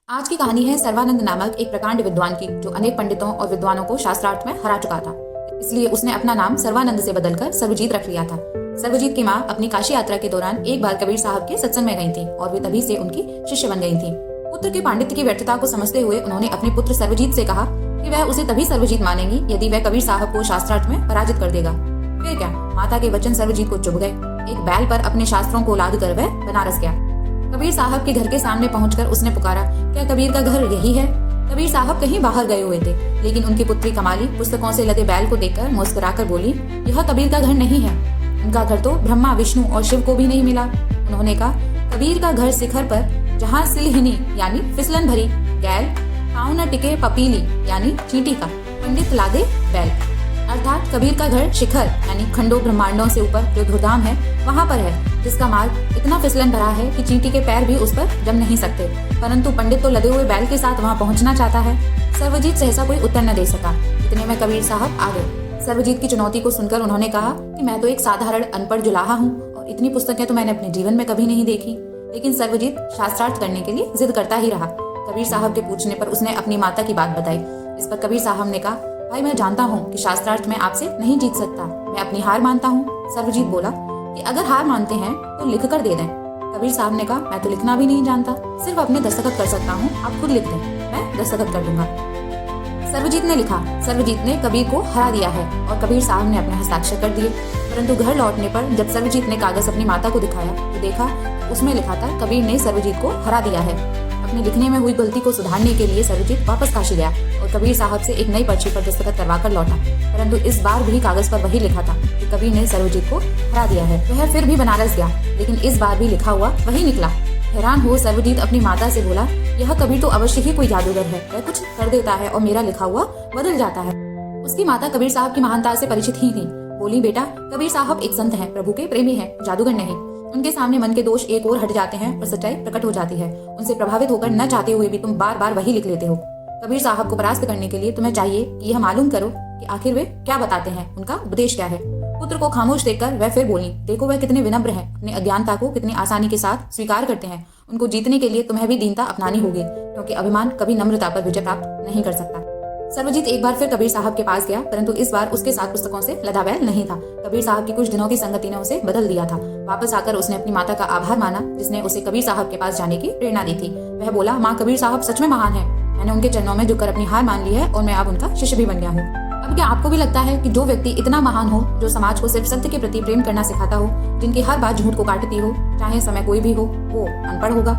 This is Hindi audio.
आज की कहानी है सर्वानंद नामक एक प्रकांड विद्वान की, जो अनेक पंडितों और विद्वानों को शास्त्रार्थ में हरा चुका था। इसलिए उसने अपना नाम सर्वानंद से बदलकर सर्वजीत रख लिया था। सर्वजीत की माँ अपनी काशी यात्रा के दौरान एक बार कबीर साहब के सत्संग में गई थी और वे तभी से उनकी शिष्य बन गई थी। पुत्र के पांडित्य की व्यर्थता को समझते हुए उन्होंने अपने पुत्र सर्वजीत से कहा कि वह उसे तभी सर्वजीत मानेंगी यदि वह कबीर साहब को शास्त्रार्थ में पराजित कर देगा। फिर क्या, माता के वचन सर्वजीत को चुभ गए। एक बैल पर अपने शास्त्रों को लाद कर वह बनारस गया। कबीर साहब के घर के सामने पहुंचकर उसने पुकारा, क्या कबीर का घर यही है? कबीर साहब कहीं बाहर गए हुए थे, लेकिन उनकी पुत्री कमाली पुस्तकों से लदे बैल को देखकर मुस्कुराकर बोली, यह कबीर का घर नहीं है। उनका घर तो ब्रह्मा, विष्णु और शिव को भी नहीं मिला। उन्होंने कहा, कबीर का घर शिखर पर, जहाँ सिलहिनी यानी फिसलन भरी गैल, पाँव न टिके पपीली यानी चींटी का, पंडित लादे बैल। अर्थात कबीर का घर शिखर यानी खंडों ब्रह्मांडों से ऊपर जो धुरधाम है वहाँ पर है, जिसका मार्ग इतना फिसलन भरा है कि चींटी के पैर भी उस पर जम नहीं सकते। परंतु पंडित तो लदे हुए बैल के साथ वहाँ पहुँचना चाहता है। सर्वजीत सहसा कोई उत्तर न दे सका। इतने में कबीर साहब आ गए। सर्वजीत की चुनौती को सुनकर उन्होंने कहा कि मैं तो एक साधारण अनपढ़ जुलाहा हूँ और इतनी पुस्तकें तो मैंने अपने जीवन में कभी नहीं देखी। लेकिन सर्वजीत शास्त्रार्थ करने के लिए जिद करता ही रहा। कबीर साहब के पूछने पर उसने अपनी माता की बात बताई। इस पर कबीर साहब ने कहा, भाई मैं जानता हूँ कि शास्त्रार्थ में आपसे नहीं जीत सकता, मैं अपनी हार मानता हूँ। सर्वजीत बोला कि अगर हार मानते हैं तो लिख कर दे दें। कबीर साहब ने कहा, मैं तो लिखना भी नहीं जानता, सिर्फ अपने दस्तखत कर सकता हूँ, आप खुद लिख दें, मैं दस्तखत कर दूंगा। सर्वजीत ने लिखा। सर्वजीत ने कबीर को हरा दिया है और कबीर साहब ने अपने हस्ताक्षर कर दिए। परंतु घर लौटने पर जब सर्वजीत ने कागज अपनी माता को दिखाया तो देखा उसमें लिखा था, कबीर ने सर्वजीत को हरा दिया है। अपने लिखने में हुई गलती को सुधारने के लिए सर्वजीत वापस काशी गया और कबीर साहब से एक नई पर्ची पर दस्तखत करवा कर लौटा। परंतु इस बार भी कागज पर वही लिखा था कि कबीर ने सर्वजीत को हरा दिया है। वह फिर भी बनारस गया, लेकिन इस बार भी लिखा हुआ वही निकला। हैरान हो सर्वजीत अपनी माता से बोला, यह कबीर तो अवश्य ही कोई जादूगर है, वह कुछ कर देता है और मेरा लिखा हुआ बदल जाता है। उसकी माता कबीर साहब की महानता से परिचित ही थी। बोली, बेटा कबीर साहब एक संत हैं, प्रभु के प्रेमी हैं, जादूगर नहीं। उनके सामने मन के दोष एक और हट जाते हैं और सच्चाई प्रकट हो जाती है। उनसे प्रभावित होकर न चाहते हुए भी तुम बार बार वही लिख लेते हो। कबीर साहब को परास्त करने के लिए तुम्हें चाहिए कि यह मालूम करो कि आखिर वे क्या बताते हैं, उनका उपदेश क्या है। पुत्र को खामोश देखकर वह फिर बोली, देखो वह कितने विनम्र हैं, अपनी अज्ञानता को कितनी आसानी के साथ स्वीकार करते हैं। उनको जीतने के लिए तुम्हें भी दीनता अपनानी होगी, क्योंकि अभिमान कभी नम्रता पर विजय प्राप्त नहीं कर सकता। सर्वजीत एक बार फिर कबीर साहब के पास गया, परंतु इस बार उसके साथ पुस्तकों से लदा बैल नहीं था। कबीर साहब की कुछ दिनों की संगति ने उसे बदल दिया था। वापस आकर उसने अपनी माता का आभार माना, जिसने उसे कबीर साहब के पास जाने की प्रेरणा दी थी। वह बोला, माँ कबीर साहब सच में महान है, मैंने उनके चरणों में झुककर अपनी हार मान ली है और मैं अब उनका शिष्य भी बन गया हूँ। अब क्या आपको भी लगता है कि जो व्यक्ति इतना महान हो, जो समाज को सिर्फ सत्य के प्रति प्रेम करना सिखाता हो, जिनकी हर बात झूठ को काटती हो, चाहे समय कोई भी हो, वो अनपढ़ होगा?